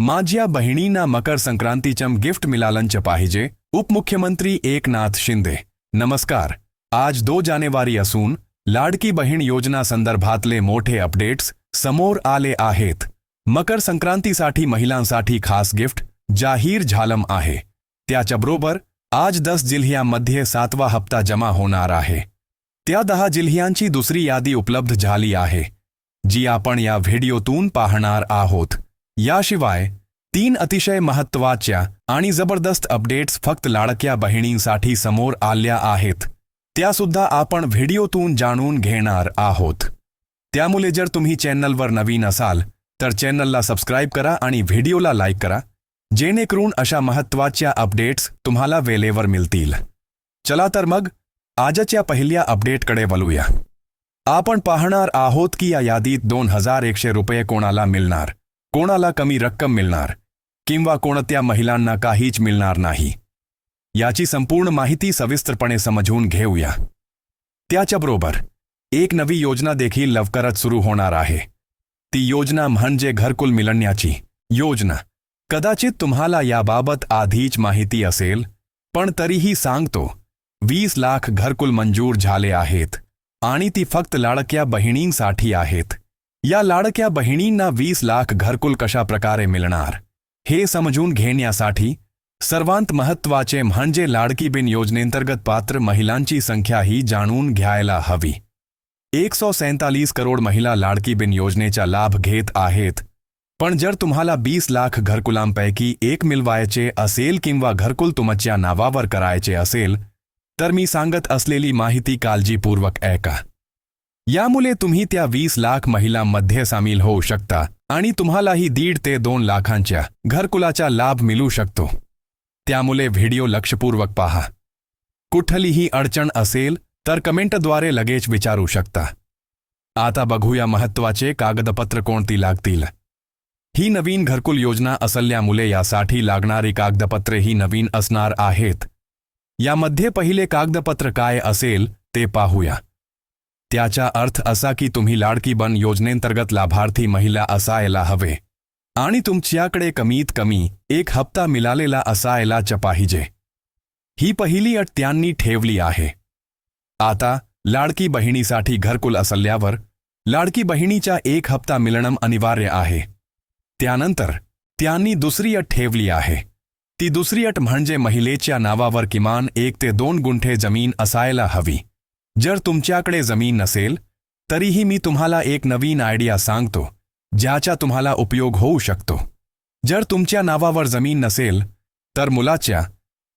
माझ्या बहिणींना मकर संक्रांतीचं गिफ्ट मिळालं पाहिजे. उपमुख्यमंत्री एकनाथ शिंदे. नमस्कार. आज 2 जानेवारी असून लाडकी बहीण योजना संदर्भातले मोठे अपडेट्स समोर आले आहेत. मकर संक्रांतीसाठी महिलांसाठी खास गिफ्ट जाहीर झालं आहे. त्याच्याबरोबर आज 10 जिल्ह्यांमध्ये 7वा हप्ता जमा होणार आहे. त्या 10 जिल्ह्यांची दुसरी यादी उपलब्ध झाली आहे, जी आपण या व्हिडिओतून पाहणार आहोत. याशिवाय 3 अतिशय महत्त्वाच्या आणि जबरदस्त अपडेट्स फक्त लाडक्या बहिणींसाठी समोर आल्या आहेत. त्यासुद्धा आपण व्हिडिओतून जाणून घेणार आहोत. त्यामुळे जर तुम्ही चॅनलवर नवीन असाल तर चॅनलला सबस्क्राईब करा आणि व्हिडिओला लाईक करा, जेणेकरून अशा महत्त्वाच्या अपडेट्स तुम्हाला वेळेवर मिळतील. चला तर मग आजच्या पहिल्या अपडेटकडे वळूया. आपण पाहणार आहोत की या यादीत 2100 रुपये कोणाला मिळणार, कोणाला कमी रक्कम मिळणार किंवा कोणत्या महिलांना काहीच मिळणार नाही. याची संपूर्ण माहिती सविस्तरपणे समजून घेऊया. त्याच्याबरोबर एक नवी योजना देखील लवकरच सुरू होणार आहे. ती योजना म्हणजे घरकुल मिळण्याची योजना. कदाचित तुम्हाला याबाबत आधीच माहिती असेल, पण तरीही सांगतो. 20 लाख घरकुल मंजूर झाले आहेत आणि ती फक्त लाडक्या बहिणींसाठी आहेत. या लाडक्या बहिणींना 20 लाख घरकुल कशा प्रकारे मिळणार हे समजून घेण्यासाठी सर्वांत महत्त्वाचे म्हणजे लाडकी बहीण योजनेंतर्गत पात्र महिलांची संख्याही जाणून घ्यायला हवी. 147 करोड महिला लाडकी बहीण योजनेचा लाभ घेत आहेत. पण जर तुम्हाला 20 लाख घरकुलांपैकी एक मिळवायचे असेल किंवा घरकुल तुमच्या नावावर करायचे असेल तर मी सांगत असलेली माहिती काळजीपूर्वक ऐका. यामुळे तुम्ही त्या 20 लाख महिलांमध्ये सामील होऊ शकता आणि तुम्हालाही 1.5 ते 2 लाखांच्या घरकुलाचा लाभ मिळू शकतो. त्यामुळे व्हिडिओ लक्षपूर्वक पहा. कुठलीही अडचण असेल तर कमेंटद्वारे लगेच विचारू शकता. आता बघूया महत्त्वाचे कागदपत्र कोणती लागतील. ही नवीन घरकुल योजना असल्यामुळे यासाठी लागणारी कागदपत्रेही नवीन असणार आहेत. यामध्ये पहिले कागदपत्र काय असेल ते पाहूया. त्याचा अर्थ असा की तुम्ही लाडकी बहीण योजनेंतर्गत लाभार्थी महिला असायला हवे आणि तुमच्याकडे कमीत कमी 1 हप्ता मिळालेला असायलाच पाहिजे. ही पहिली अट त्यांनी ठेवली आहे. आता लाडकी बहिणीसाठी घरकुल असल्यावर लाडकी बहिणीचा 1 हप्ता मिळणं अनिवार्य आहे. त्यानंतर त्यांनी दुसरी अट ठेवली आहे. ती दुसरी अट म्हणजे महिलेच्या नावावर किमान 1 ते 2 गुंठे जमीन असायला हवी. जर तुमच्याकडे जमीन नसेल तरीही मी तुम्हाला एक नवीन आयडिया सांगतो, ज्याचा तुम्हाला उपयोग होऊ शकतो. जर तुमच्या नावावर जमीन नसेल तर मुलाच्या,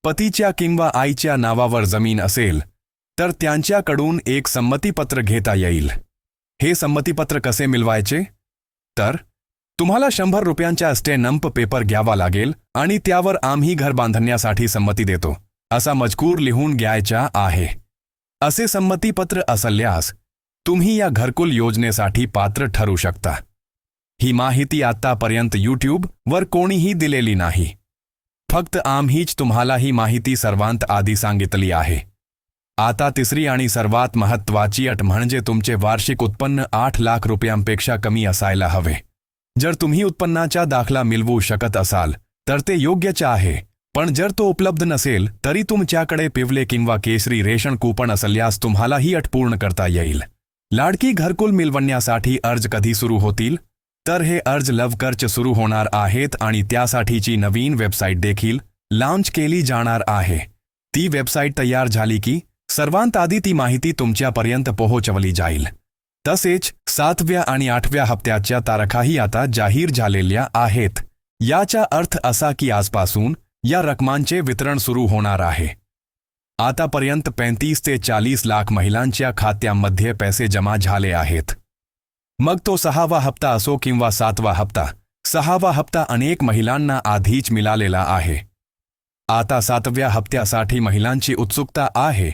पतीच्या किंवा आईच्या नावावर जमीन असेल तर त्यांच्याकडून एक संमतीपत्र घेता येईल. हे संमतीपत्र कसे मिळवायचे? तर तुम्हाला 100 रुपयांचा स्टॅम्प पेपर घ्यावा लागेल आणि त्यावर आम्ही घर बांधण्यासाठी संमती देतो असा मजकूर लिहून घ्यायचा आहे. असे संमतीपत्र असल्यास तुम्ही या घरकुल योजनेसाठी पात्र ठरू शकता. ही माहिती आतापर्यंत यूट्यूबवर कोणीही दिलेली नाही. फक्त आम्हीच तुम्हाला ही माहिती सर्वांत आधी सांगितली आहे. आता तिसरी आणि सर्वात महत्त्वाची अट म्हणजे तुमचे वार्षिक उत्पन्न 8 लाख रुपयांपेक्षा कमी असायला हवे. जर तुम्ही उत्पन्नाचा दाखला मिळवू शकत असाल तर ते योग्यच आहे, पण जर तो उपलब्ध नसेल तरी तुमच्याकडे पिवळे किंवा केसरी रेशन कूपन असल्यास तुम्हाला ही अट पूर्ण करता येईल. लाडकी घरकुल मिळवण्यासाठी अर्ज कधी सुरू होतील? तर हे अर्ज लवकरच सुरू होणार आहेत आणि त्यासाठीची नवीन वेबसाईट देखील लॉन्च केली जाणार आहे. ती वेबसाईट तयार झाली की सर्वांत आधी ती माहिती तुमच्यापर्यंत पोहोचवली जाईल. तसेच 7व्या आणि 8व्या हप्त्याच्या तारखाही आता जाहीर झालेल्या आहेत. याचा अर्थ असा की आजपासून या रकमांचे वितरण सुरू होणार आहे. आतापर्यंत 35 ते 40 लाख महिलांच्या खात्यांमध्ये पैसे जमा झाले आहेत. मग तो 6वा हप्ता असो किंवा 7वा हप्ता. 6वा हप्ता अनेक महिलांना आधीच मिळालेला आहे. आता 7व्या हप्त्यासाठी महिलांची उत्सुकता आहे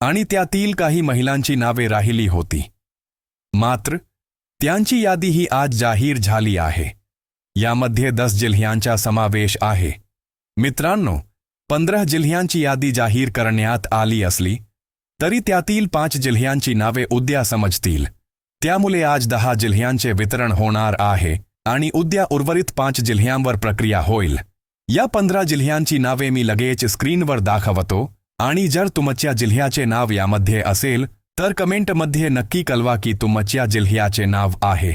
आणि त्यातील काही महिलांची नावे राहिली होती. मात्र त्यांची यादीही आज जाहीर झाली आहे. यामध्ये 10 जिल्ह्यांचा समावेश आहे. मित्रांनो, 15 जिल्ह्यांची यादी जाहीर करण्यात आली असली तरी त्यातील 5 जिल्ह्यांची नावे उद्या समजतील. त्यामुळे आज 10 जिल्ह्यांचे वितरण होणार आहे आणि उद्या उर्वरित 5 जिल्ह्यांवर प्रक्रिया होईल. या 15 जिल्ह्यांची नावे मी लगेच स्क्रीनवर दाखवतो आणि जर तुमच्या जिल्ह्याचे नाव यामध्ये असेल तर कमेंटमध्ये नक्की कळवा की तुमच्या जिल्ह्याचे नाव आहे.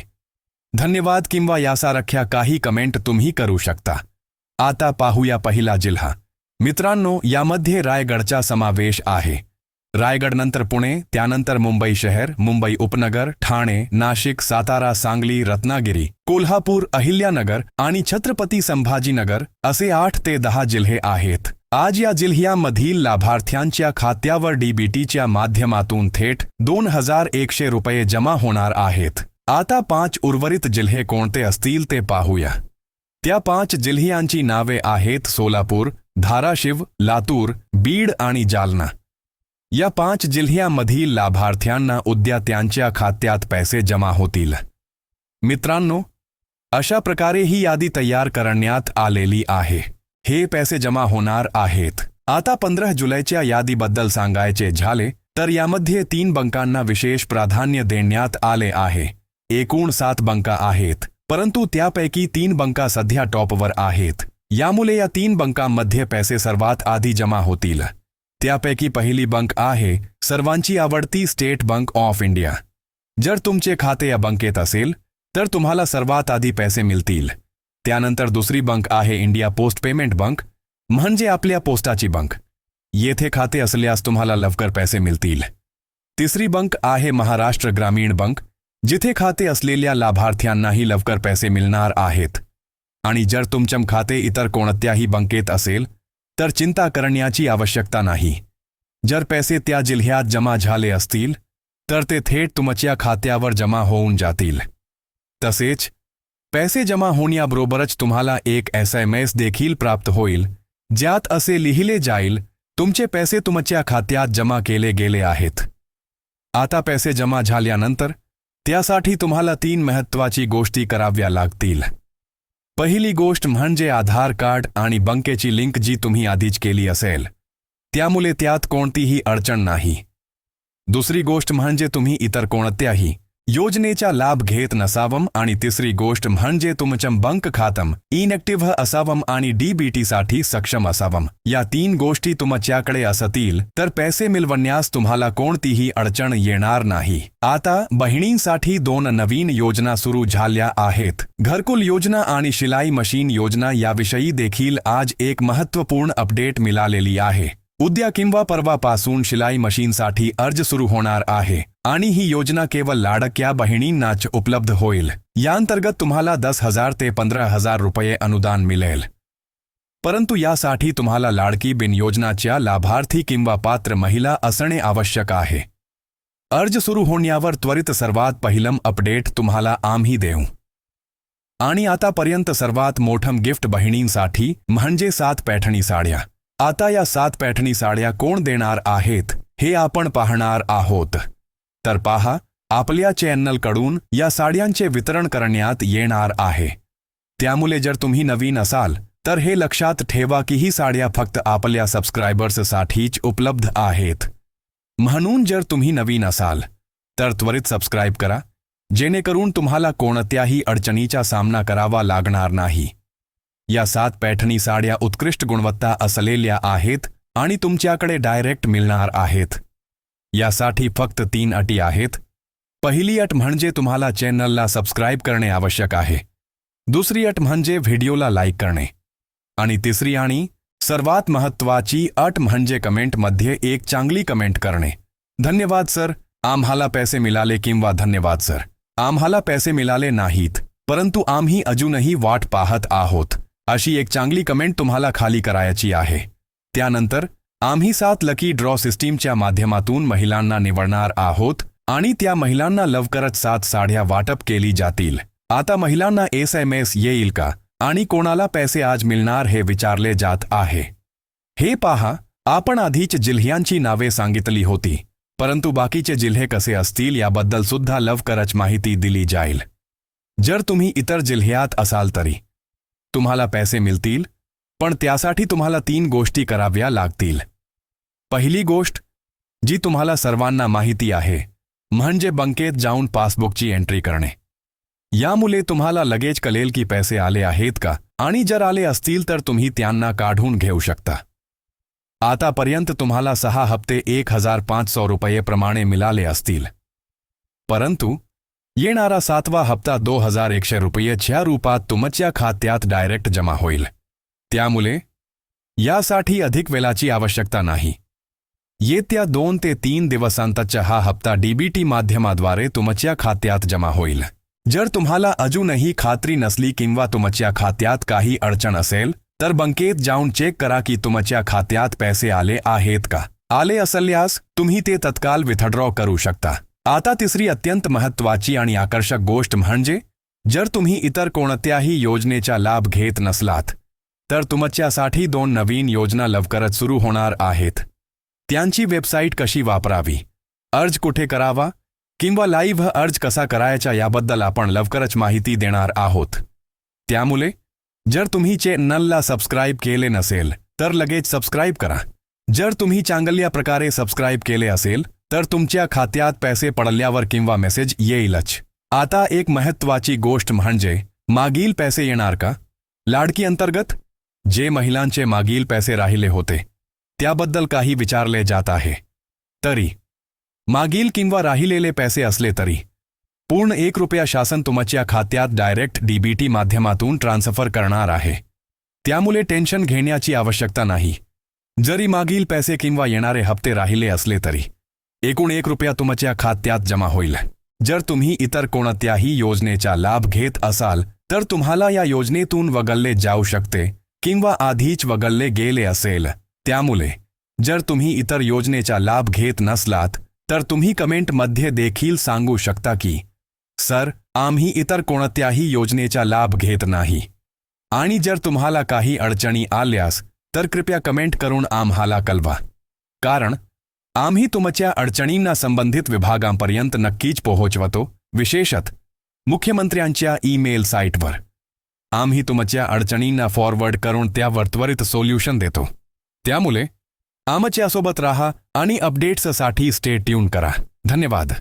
धन्यवाद किंवा यासारख्या काही कमेंट तुम्ही करू शकता. आता पाहूया पहिला जिल्हा. मित्रांनो, यामध्ये रायगडचा समावेश आहे. रायगडनंतर पुणे, त्यानंतर मुंबई शहर, मुंबई उपनगर, ठाणे, नाशिक, सातारा, सांगली, रत्नागिरी, कोल्हापूर, अहिल्यानगर आणि छत्रपती संभाजीनगर असे 8 ते 10 जिल्हे आहेत. आज या जिल्ह्यांमधील लाभार्थ्यांच्या खात्यावर डीबीटीच्या माध्यमातून थेट 2100 रुपये जमा होणार आहेत. आता 5 उर्वरित जिल्हे कोणते असतील ते पाहूया. त्या 5 जिल्ह्यांची नावे आहेत सोलापूर, धाराशिव, लातूर, बीड आणि जालना. या 5 जिल्ह्यांमधील लाभार्थ्यांना उद्या त्यांच्या खात्यात पैसे जमा होतील. मित्रांनो, अशा प्रकारे ही यादी तयार करण्यात आलेली आहे. हे पैसे जमा होणार आहेत. आता 15 जुलैच्या यादीबद्दल सांगायचे झाले तर यामध्ये 3 बँकांना विशेष प्राधान्य देण्यात आले आहे. एकूण 7 बँका आहेत, परंतु त्यापैकी 3 बँका सध्या टॉपवर आहेत. यामुळे या 3 बँकांमध्ये पैसे सर्वात आधी जमा होतील. त्यापैकी पहिली बँक आहे सर्वांची आवडती स्टेट बँक ऑफ इंडिया. जर तुमचे खाते या बँकेत असेल तर तुम्हाला सर्वात आधी पैसे मिळतील. त्यानंतर दुसरी बँक आहे इंडिया पोस्ट पेमेंट बँक, म्हणजे आपल्या पोस्टाची बँक. येथे खाते असल्यास तुम्हाला लवकर पैसे मिळतील. तिसरी बँक आहे महाराष्ट्र ग्रामीण बँक, जिथे खाते असलेल्या लाभार्थ्यांनाही लवकर पैसे मिळणार आहेत. आणि जर तुमचे खाते इतर कोणत्याही बँकेत असेल तर चिंता करण्याची आवश्यकता नाही. जर पैसे त्या जिल्ह्यात जमा झाले असतील तर ते थेट तुमच्या खात्यावर जमा होऊन जातील. तसेच पैसे जमा होण्याबरोबरच तुम्हाला एक SMS देखील प्राप्त होईल, ज्यात असे लिहिले जाईल, तुमचे पैसे तुमच्या खात्यात जमा केले गेले आहेत. आता पैसे जमा झाल्यानंतर त्यासाठी तुम्हाला 3 महत्त्वाची गोष्टी कराव्या लागतील. पहिली गोष्ट म्हणजे आधार कार्ड आणि बँकेची लिंक जी तुम्ही आधीच केली असेल, त्यामुळे त्यात कोणतीही अडचण नाही. दुसरी गोष्ट म्हणजे तुम्ही इतर कोणत्याही योजनेचा लाभ घेत नसावं आणि तिसरी गोष्ट म्हणजे तुमचं बँक खातं इनॅक्टिव्ह असावं आणि डीबीटीसाठी सक्षम असावं. या 3 गोष्टी तुमच्याकडे असतील तर पैसे मिळवण्यास तुम्हाला कोणतीही अडचण येणार नाही. आता बहिणींसाठी 2 नवीन योजना सुरू झाल्या आहेत. घरकुल योजना आणि शिलाई मशीन योजना याविषयी देखील आज एक महत्त्वपूर्ण अपडेट मिळालेली आहे. उद्या किंवा परवापासून शिलाई मशीनसाठी अर्ज सुरू होणार आहे आणि ही योजना केवळ लाडक्या बहिणींनाच उपलब्ध होईल. याअंतर्गत तुम्हाला 10,000 ते 15,000 रुपये अनुदान मिळेल. परंतु यासाठी तुम्हाला लाडकी बहीण योजनाच्या लाभार्थी किंवा पात्र महिला असणे आवश्यक आहे. अर्ज सुरू होण्यावर त्वरित सर्वात पहिलं अपडेट तुम्हाला आम्ही देऊ. आणि आतापर्यंत सर्वात मोठं गिफ्ट बहिणींसाठी म्हणजे 7 पैठणी साड्या. आता या 7 पैठणी साड्या कोण देणार आहेत हे आपण पाहणार आहोत. तर पहा, आपल्या चॅनलकडून या साड्यांचे वितरण करण्यात येणार आहे. त्यामुळे जर तुम्ही नवीन असाल तर हे लक्षात ठेवा की ही साड्या फक्त आपल्या सबस्क्रायबर्ससाठीच उपलब्ध आहेत. म्हणून जर तुम्ही नवीन असाल तर त्वरित सबस्क्राईब करा, जेणेकरून तुम्हाला कोणत्याही अडचणीचा सामना करावा लागणार नाही. या 7 पैठणी साड्या उत्कृष्ट गुणवत्ता असलेल्या आहेत आणि तुमच्याकडे डायरेक्ट मिळणार आहेत. यासाठी फक्त 3 अटी आहेत. पहिली अट म्हणजे तुम्हाला चॅनलला सबस्क्राईब करणे आवश्यक आहे. दुसरी अट म्हणजे व्हिडिओला लाईक करणे. आणि तिसरी आणि सर्वात महत्त्वाची अट म्हणजे कमेंटमध्ये एक चांगली कमेंट करणे. धन्यवाद सर, आम्हाला पैसे मिळाले किंवा धन्यवाद सर, आम्हाला पैसे मिळाले नाहीत, परंतु आम्ही अजूनही वाट पाहत आहोत, अशी एक चांगली कमेंट तुम्हाला खाली करायची आहे. त्यानंतर आम्ही 7 लकी ड्रॉ सिस्टीमच्या माध्यमातून महिलांना निवडणार आहोत आणि त्या महिलांना लवकरच 7 साड्या वाटप केली जातील. आता महिलांना SMS येईल का आणि कोणाला पैसे आज मिळणार हे विचारले जात आहे. हे पहा, आपण आधीच जिल्ह्यांची नावे सांगितली होती, परंतु बाकीचे जिल्हे कसे असतील याबद्दल सुद्धा लवकरच माहिती दिली जाईल. जर तुम्ही इतर जिल्ह्यात असाल तरी तुम्हाला पैसे मिळतील, पण त्यासाठी तुम्हाला 3 गोष्टी कराव्या लागतील. पहिली गोष्ट जी तुम्हाला सर्वांना माहिती आहे म्हणजे बँकेत जाऊन पासबुकची एंट्री करणे. यामुळे तुम्हाला लगेच कळेल की पैसे आले आहेत का, आणि जर आले असतील तर तुम्ही त्यांना काढून घेऊ शकता. आतापर्यंत तुम्हाला 6 हप्ते 1,500 रुपये प्रमाणे मिळाले असतील. परंतु येणारा 7वा हप्ता 2,100 रुपयेच्या रूपात तुमच्या खात्यात डायरेक्ट जमा होईल. त्यामुळे यासाठी अधिक वेळाची आवश्यकता नाही. येत्या 2 ते 3 दिवसांतचा हा हप्ता डीबीटी माध्यमाद्वारे तुमच्या खात्यात जमा होईल. जर तुम्हाला अजूनही खात्री नसली किंवा तुमच्या खात्यात काही अडचण असेल तर बँकेत जाऊन चेक करा की तुमच्या खात्यात पैसे आले आहेत का. आले असल्यास तुम्ही ते तत्काळ विथड्रॉ करू शकता. आता तिसरी अत्यंत महत्त्वाची आणि आकर्षक गोष्ट म्हणजे जर तुम्ही इतर कोणत्याही योजनेचा लाभ घेत नसलात तर तुमच्यासाठी 2 नवीन योजना लवकरच सुरू होणार आहेत. त्यांची वेबसाईट कशी वापरावी, अर्ज कुठे करावा किंवा लाईव्ह अर्ज कसा करायचा याबद्दल आपण लवकरच माहिती देणार आहोत. त्यामुळे जर तुम्ही चॅनलला सबस्क्राईब केले नसेल तर लगेच सबस्क्राईब करा. जर तुम्ही चांगल्या प्रकारे सबस्क्राईब केले असेल तर तुमच्या खात्यात पैसे पडल्यावर किंवा मेसेज येईलच. आता एक महत्त्वाची गोष्ट म्हणजे मागील पैसे येणार का. लाडकी अंतर्गत जे महिलांचे मागील पैसे राहिले होते त्याबद्दल काही विचारले जात आहे. तरी मागील किंवा राहिलेले पैसे असले तरी पूर्ण 1 रुपया शासन तुमच्या खात्यात डायरेक्ट डीबीटी माध्यमातून ट्रान्सफर करणार आहे. त्यामुळे टेन्शन घेण्याची आवश्यकता नाही. जरी मागील पैसे किंवा येणारे हप्ते राहिले असले तरी एकूण 1 रुपया तुमच्या खात्यात जमा होईल. जर तुम्ही इतर कोणत्याही योजनेचा लाभ घेत असाल तर तुम्हाला या योजनेतून वगळले जाऊ शकते किंवा आधीच वगळले गेले असेल. त्यामुळे जर तुम्ही इतर योजनेचा लाभ घेत नसलात तर तुम्ही कमेंटमध्ये देखील सांगू शकता की सर, आम्ही इतर कोणत्याही योजनेचा लाभ घेत नाही. आणि जर तुम्हाला काही अडचणी आल्यास तर कृपया कमेंट करून आम्हाला कळवा, कारण आम्ही तुमच्या अडचणींना संबंधित विभागांपर्यंत नक्कीच पोहोचवतो. विशेषतः मुख्यमंत्र्यांच्या ईमेल साईटवर आम्ही तुमच्या अडचणींना फॉरवर्ड करून त्यावर त्वरित सोल्युशन देतो. त्यामुळे आमच्यासोबत राहा आणि अपडेट्ससाठी स्टे ट्यून करा. धन्यवाद.